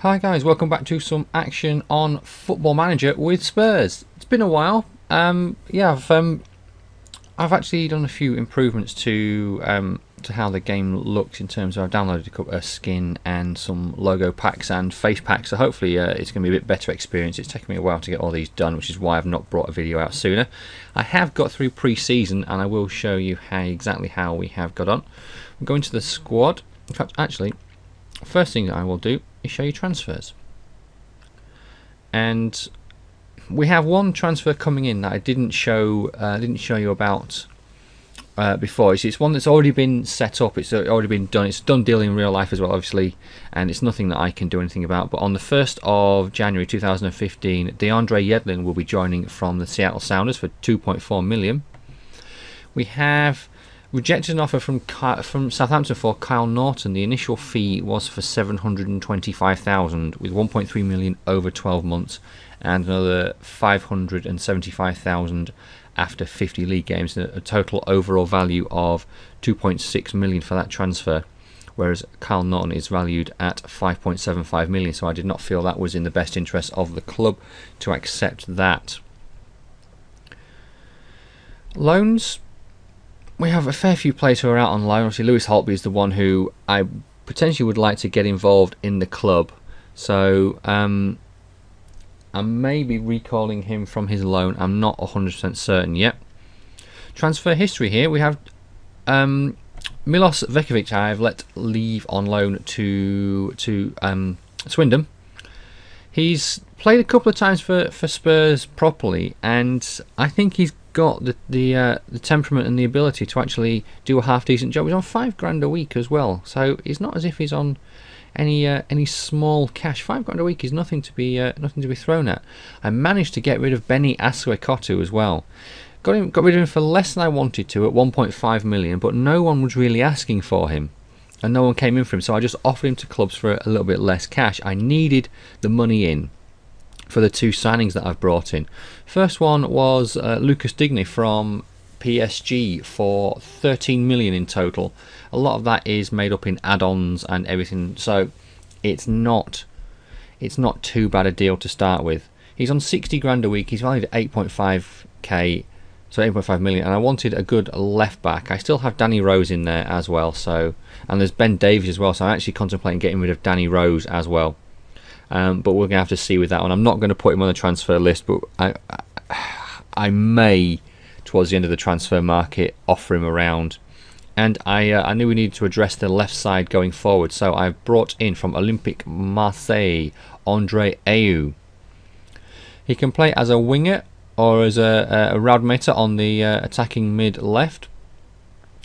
Hi guys, welcome back to some action on Football Manager with Spurs. It's been a while. I've actually done a few improvements to how the game looks in terms of I've downloaded a skin and some logo packs and face packs. So hopefully it's going to be a bit better experience. It's taken me a while to get all these done, which is why I've not brought a video out sooner. I have got through pre-season and I will show you exactly how we have got on. We'll go into the squad. In fact, actually, first thing that I will do is show you transfers. And we have one transfer coming in that I didn't show you about before. It's one that's already been set up. It's already been done. It's done deal in real life as well, obviously, and it's nothing that I can do anything about. But on the 1st of January 2015, DeAndre Yedlin will be joining from the Seattle Sounders for 2.4 million. We have rejected an offer from Southampton for Kyle Norton. The initial fee was for 725,000 with 1.3 million over 12 months and another 575,000 after 50 league games, a total overall value of 2.6 million for that transfer, whereas Kyle Norton is valued at 5.75 million, so I did not feel that was in the best interest of the club to accept that. Loans. We have a fair few players who are out on loan. Obviously, Lewis Holtby is the one who I potentially would like to get involved in the club. So I may be recalling him from his loan. I'm not 100% certain yet. Transfer history here. We have Milos Vekovic. I have let leave on loan to Swindon. He's played a couple of times for Spurs properly, and I think he's got the temperament and the ability to actually do a half decent job. He's on £5 a week as well, so it's not as if he's on any small cash. £5 a week is nothing to be thrown at. I managed to get rid of Benny Asuekotu as well. Got rid of him for less than I wanted to at 1.5 million, but no one was really asking for him, and no one came in for him. So I just offered him to clubs for a little bit less cash. I needed the money in for the two signings that I've brought in. First one was Lucas Digne from PSG for 13 million in total. A lot of that is made up in add-ons and everything, so it's not too bad a deal to start with. He's on 60 grand a week. He's valued at 8.5k, so 8.5 million, and I wanted a good left back. I still have Danny Rose in there as well, so, and there's Ben Davies as well, so I'm actually contemplating getting rid of Danny Rose as well. But we're going to have to see with that one. I'm not going to put him on the transfer list, but I may, towards the end of the transfer market, offer him around. And I knew we needed to address the left side going forward, so I've brought in from Olympique Marseille, Andre Ayew. He can play as a winger or as a Raudmater on the attacking mid left.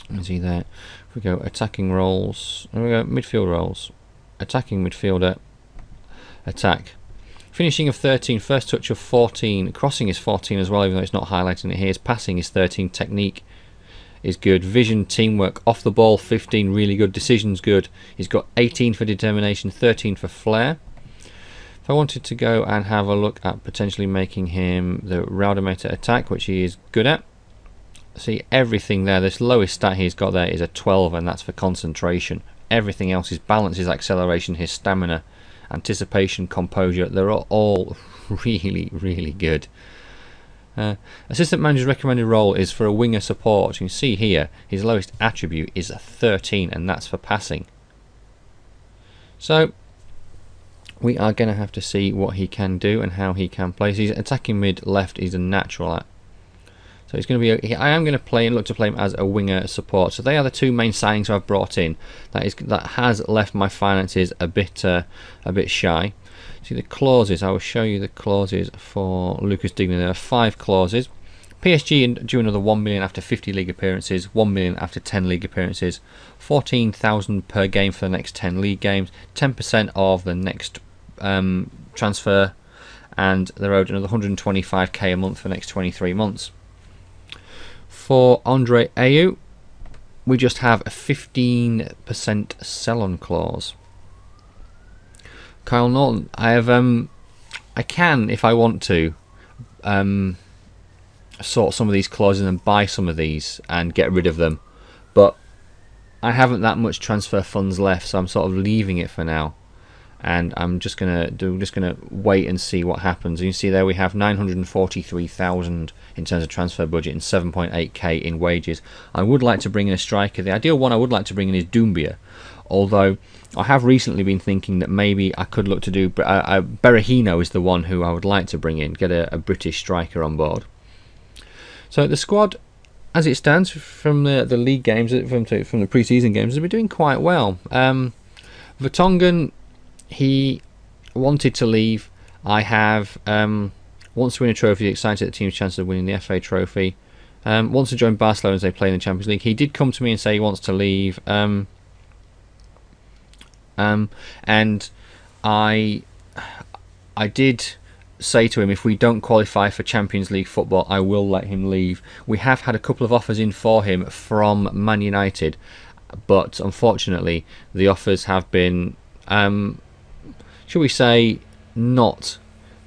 Is he there? If we go attacking roles, there we go, midfield roles, attacking midfielder, attack. Finishing of 13, first touch of 14, crossing is 14 as well, even though it's not highlighting it here. His passing is 13, technique is good, vision, teamwork, off the ball 15, really good, decisions good. He's got 18 for determination, 13 for flair. If I wanted to go and have a look at potentially making him the Raudamator attack, which he is good at, see everything there. This lowest stat he's got there is a 12, and that's for concentration. Everything else, his balance, his acceleration, his stamina, anticipation, composure, they're all really, really good. Assistant manager's recommended role is for a winger support. You can see here his lowest attribute is a 13, and that's for passing. So we are going to have to see what he can do and how he can play. So he's attacking mid left is a natural at. So it's going to be. I am going to look to play him as a winger support. So they are the two main signings I've brought in. That has left my finances a bit shy. See the clauses. I will show you the clauses for Lucas Digne. There are 5 clauses. PSG due another 1 million after 50 league appearances, 1 million after 10 league appearances, 14,000 per game for the next 10 league games, 10% of the next transfer, and they're owed another 125k a month for the next 23 months. For Andre Ayew, we just have a 15% sell-on clause. Kyle Norton, I can, if I want to, sort some of these clauses and buy some of these and get rid of them, but I haven't that much transfer funds left, so I'm sort of leaving it for now. and I'm just gonna wait and see what happens. And you see there we have 943,000 in terms of transfer budget and 7.8k in wages. I would like to bring in a striker. The ideal one I would like to bring in is Doumbia, although I have recently been thinking that maybe I could look to do Berahino is the one who I would like to bring in, get a British striker on board. So the squad, as it stands from the league games, from the pre-season games, has been doing quite well. Vertonghen, he wanted to leave. I have wants to win a trophy, excited at the team's chances of winning the FA trophy. Wants to join Barcelona as they play in the Champions League. He did come to me and say he wants to leave. And I did say to him, if we don't qualify for Champions League football, I will let him leave. We have had a couple of offers in for him from Man United, but unfortunately the offers have been, shall we say, not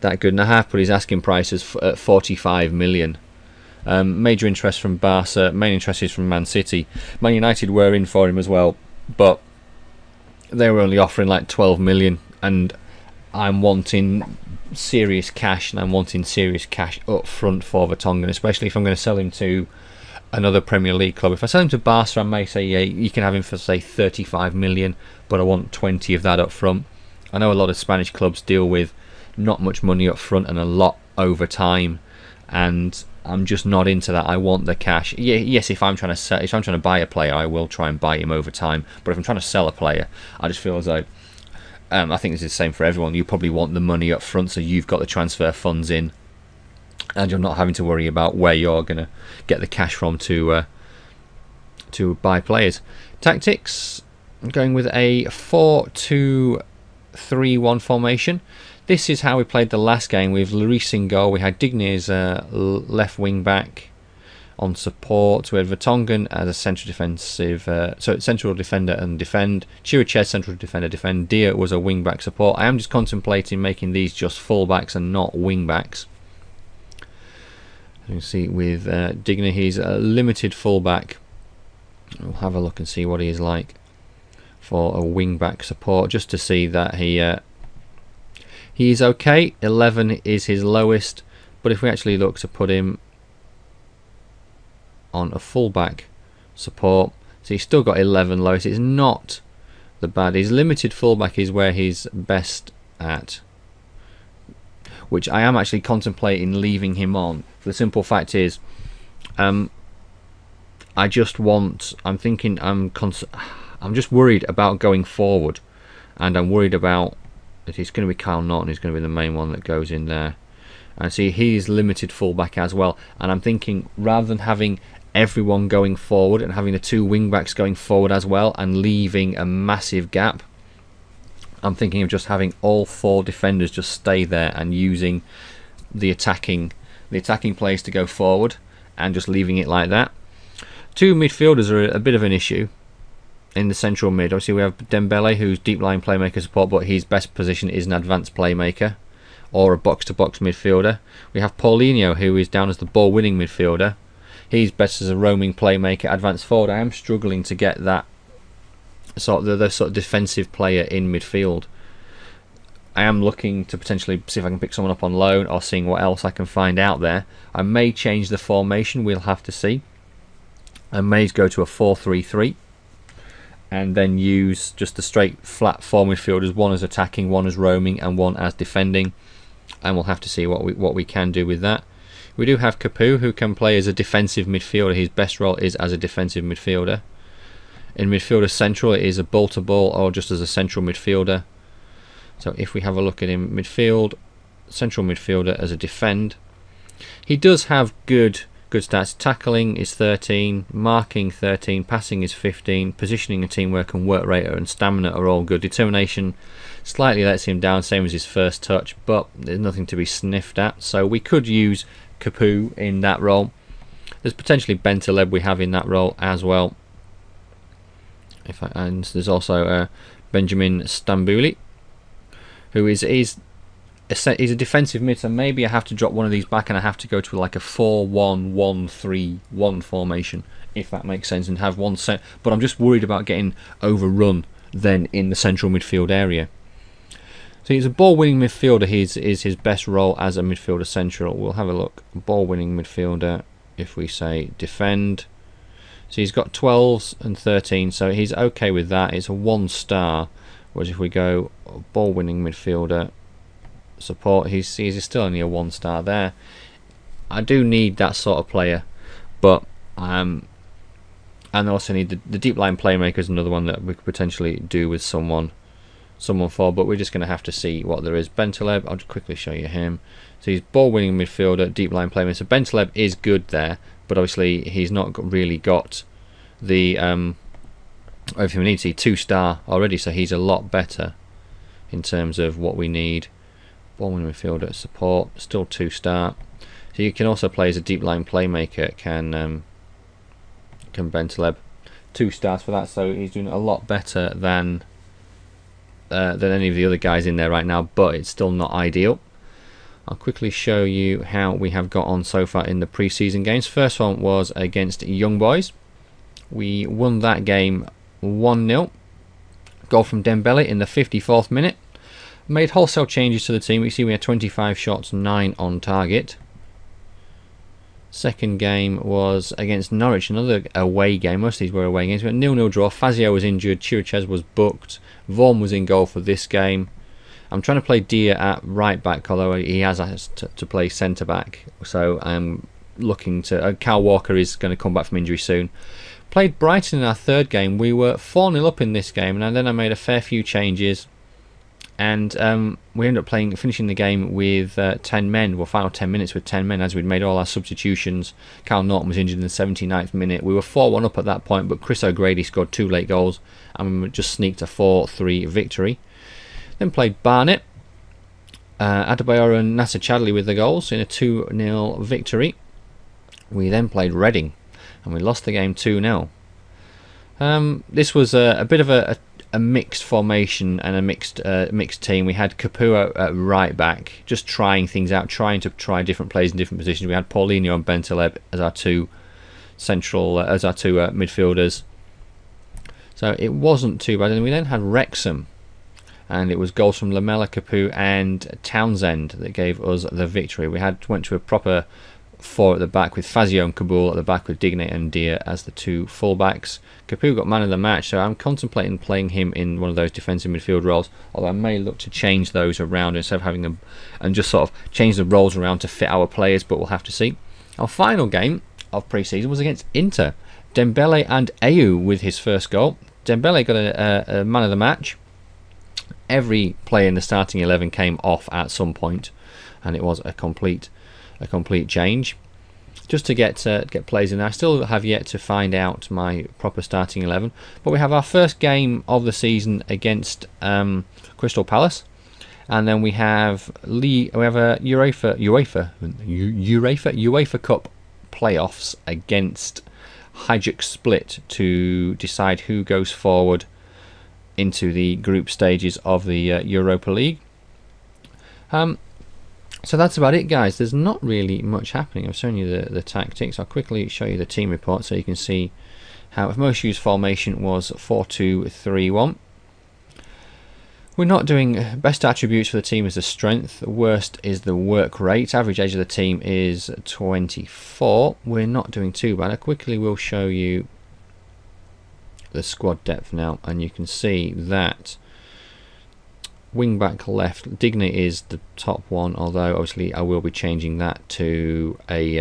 that good. And I have put his asking prices at 45 million. Major interest from Barca, main interest is from Man City. Man United were in for him as well, but they were only offering like 12 million, and I'm wanting serious cash, and I'm wanting serious cash up front for Vertonghen, especially if I'm going to sell him to another Premier League club. If I sell him to Barca, I may say, yeah, you can have him for say 35 million, but I want 20 of that up front. I know a lot of Spanish clubs deal with not much money up front and a lot over time, and I'm just not into that. I want the cash. Yeah, yes, if I'm trying to buy a player, I will try and buy him over time. But if I'm trying to sell a player, I just feel as though I think this is the same for everyone. You probably want the money up front, so you've got the transfer funds in, and you're not having to worry about where you're going to get the cash from to buy players. Tactics, I'm going with a 4-2-3-1 formation. This is how we played the last game with Lloris in goal. We had Digne as left wing back on support. We had Vertonghen as a central defensive, central defender and defend. Chiriches central defender, defend. Dia was a wing back support. I am just contemplating making these just full backs and not wing backs. You can see with Digne, he's a limited full back. We'll have a look and see what he is like for a wing back support, just to see that he's okay. 11 is his lowest, but if we actually look to put him on a fullback support, so he's still got 11 lowest. It's not the bad. His limited fullback is where he's best at, which I am actually contemplating leaving him on. The simple fact is, I'm just worried about going forward, and I'm worried about that it's going to be Kyle Norton who's going to be the main one that goes in there. And see, he's limited fullback as well, and I'm thinking rather than having everyone going forward and having the two wing backs going forward as well and leaving a massive gap, I'm thinking of just having all four defenders just stay there and using the attacking players to go forward and just leaving it like that. Two midfielders are a bit of an issue in the central mid. Obviously we have Dembele, who's deep line playmaker support, but his best position is an advanced playmaker or a box-to-box midfielder. We have Paulinho, who is down as the ball-winning midfielder. He's best as a roaming playmaker, advanced forward. I am struggling to get that sort of defensive player in midfield. I am looking to potentially see if I can pick someone up on loan or seeing what else I can find out there. I may change the formation, we'll have to see. I may go to a 4-3-3 and then use just the straight flat four midfielders, one as attacking, one as roaming and one as defending, and we'll have to see what we can do with that. We do have Capu, who can play as a defensive midfielder. His best role is as a defensive midfielder. In midfielder central, it is a ball-to-ball or just as a central midfielder. So if we have a look at him, midfield, central midfielder as a defend. He does have good stats. Tackling is 13, marking 13, passing is 15, positioning and teamwork and work rate and stamina are all good. Determination slightly lets him down, same as his first touch, but there's nothing to be sniffed at. So we could use Capu in that role. There's potentially Bentaleb we have in that role as well. And there's also Benjamin Stambouli, who is he's a defensive mid, so maybe I have to drop one of these back and I have to go to like a 4-1-1-3-1 formation, if that makes sense, and have one set. But I'm just worried about getting overrun then in the central midfield area. So he's a ball-winning midfielder. Is his best role as a midfielder central. We'll have a look. Ball-winning midfielder. If we say defend, so he's got 12s and 13, so he's okay with that. It's a 1-star. Whereas if we go ball-winning midfielder support, he's still only a 1-star there. I do need that sort of player, but and I also need the deep line playmaker is another one that we could potentially do with someone for, but we're just going to have to see what there is. Bentaleb, I'll just quickly show you him. So he's ball-winning midfielder, deep line playmaker. So Bentaleb is good there, but obviously he's not really got the everything we need. See, 2-star already, so he's a lot better in terms of what we need. Ball-winning midfielder support, still 2-star. So you can also play as a deep line playmaker. Can Bentaleb, 2 stars for that. So he's doing a lot better than any of the other guys in there right now, but it's still not ideal. I'll quickly show you how we have got on so far in the pre-season games. First one was against Young Boys. We won that game 1-0. Goal from Dembele in the 54th minute. Made wholesale changes to the team. We see we had 25 shots, 9 on target. Second game was against Norwich, another away game. Most of these were away games. We had 0-0 draw. Fazio was injured. Chirichez was booked. Vaughan was in goal for this game. I'm trying to play Dia at right back, although he has to play centre back. So I'm looking to. Cal Walker is going to come back from injury soon. Played Brighton in our third game. We were 4-0 up in this game, and then I made a fair few changes. And we ended up finishing the game with 10 men. Well, final 10 minutes with 10 men, as we'd made all our substitutions. Cal Norton was injured in the 79th minute. We were 4-1 up at that point, but Chris O'Grady scored 2 late goals, and we just sneaked a 4-3 victory. Then played Barnet, Adebayor and Nasser Chadley with the goals in a 2-0 victory. We then played Reading, and we lost the game 2-0. This was a bit of a mixed formation and a mixed team. We had Caputo at right back, just trying things out, trying to try different plays in different positions. We had Paulinho and Bentaleb as our two midfielders. So it wasn't too bad. And we then had Wrexham, and it was goals from Lamela, Caputo and Townsend that gave us the victory. We went to a proper 4 at the back with Fazio and Kabul at the back with Digne and Dia as the 2 fullbacks. Caputo got man of the match, so I'm contemplating playing him in one of those defensive midfield roles, although I may look to change those around instead of having them and just sort of change the roles around to fit our players, but we'll have to see. Our final game of pre-season was against Inter. Dembele and Ayew with his first goal. Dembele got a man of the match. Every player in the starting 11 came off at some point, and it was a complete change. Just to get players in there. I still have yet to find out my proper starting 11, but we have our first game of the season against Crystal Palace, and then we have a UEFA Cup playoffs against Hajduk Split to decide who goes forward into the group stages of the Europa League. So that's about it, guys. There's not really much happening. I've shown you the tactics. I'll quickly show you the team report so you can see how most used formation was 4-2-3-1. We're not doing best attributes for the team is the strength. The worst is the work rate. Average age of the team is 24. We're not doing too bad. I quickly will show you the squad depth now, and you can see that wing back left, Digne is the top one, although obviously I will be changing that to a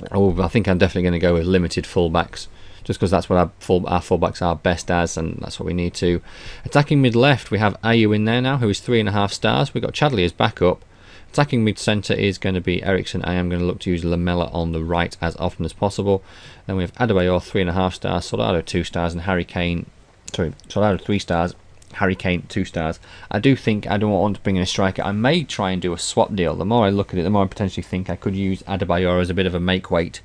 I think I'm definitely going to go with limited fullbacks, just because that's what our fullbacks are best as, and that's what we need to. Attacking mid left, we have Ayew in there now, who is 3.5 stars. We've got Chadley as backup. Attacking mid centre is going to be Ericsson. I am going to look to use Lamela on the right as often as possible. Then we have Adebayor 3.5 stars, Soldado 2 stars, and Soldado 3 stars. Harry Kane 2 stars. I do think I don't want to bring in a striker. I may try and do a swap deal. The more I look at it, the more I potentially think I could use Adebayor as a bit of a make weight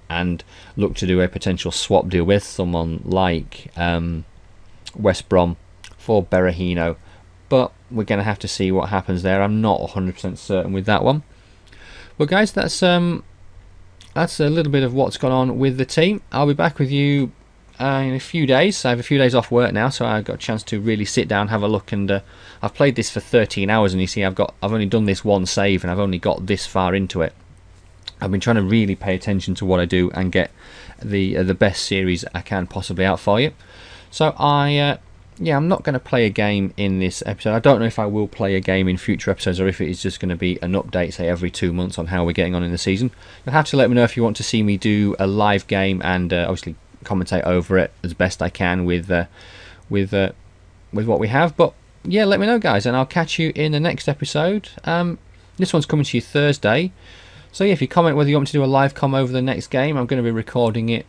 and look to do a potential swap deal with someone like West Brom for Berahino. But we're going to have to see what happens there. I'm not 100% certain with that one. Well, guys, that's a little bit of what's gone on with the team. I'll be back with you in a few days. I have a few days off work now, so I've got a chance to really sit down, have a look, and I've played this for 13 hours, and you see I've only done this one save, and I've only got this far into it. I've been trying to really pay attention to what I do and get the best series I can possibly out for you. So yeah, I'm not going to play a game in this episode. I don't know if I will play a game in future episodes or if it is just going to be an update, say every 2 months, on how we're getting on in the season. You'll have to let me know if you want to see me do a live game and obviously commentate over it as best I can with what we have. But yeah, let me know, guys, and I'll catch you in the next episode. This one's coming to you Thursday. So yeah, if you comment whether you want me to do a live com over the next game, I'm going to be recording it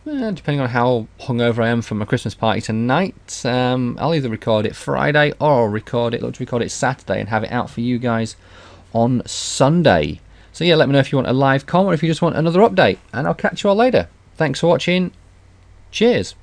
depending on how hungover I am from my Christmas party tonight. I'll either record it Friday or look to record it Saturday and have it out for you guys on Sunday. So yeah, let me know if you want a live com or if you just want another update, and I'll catch you all later. Thanks for watching. Cheers.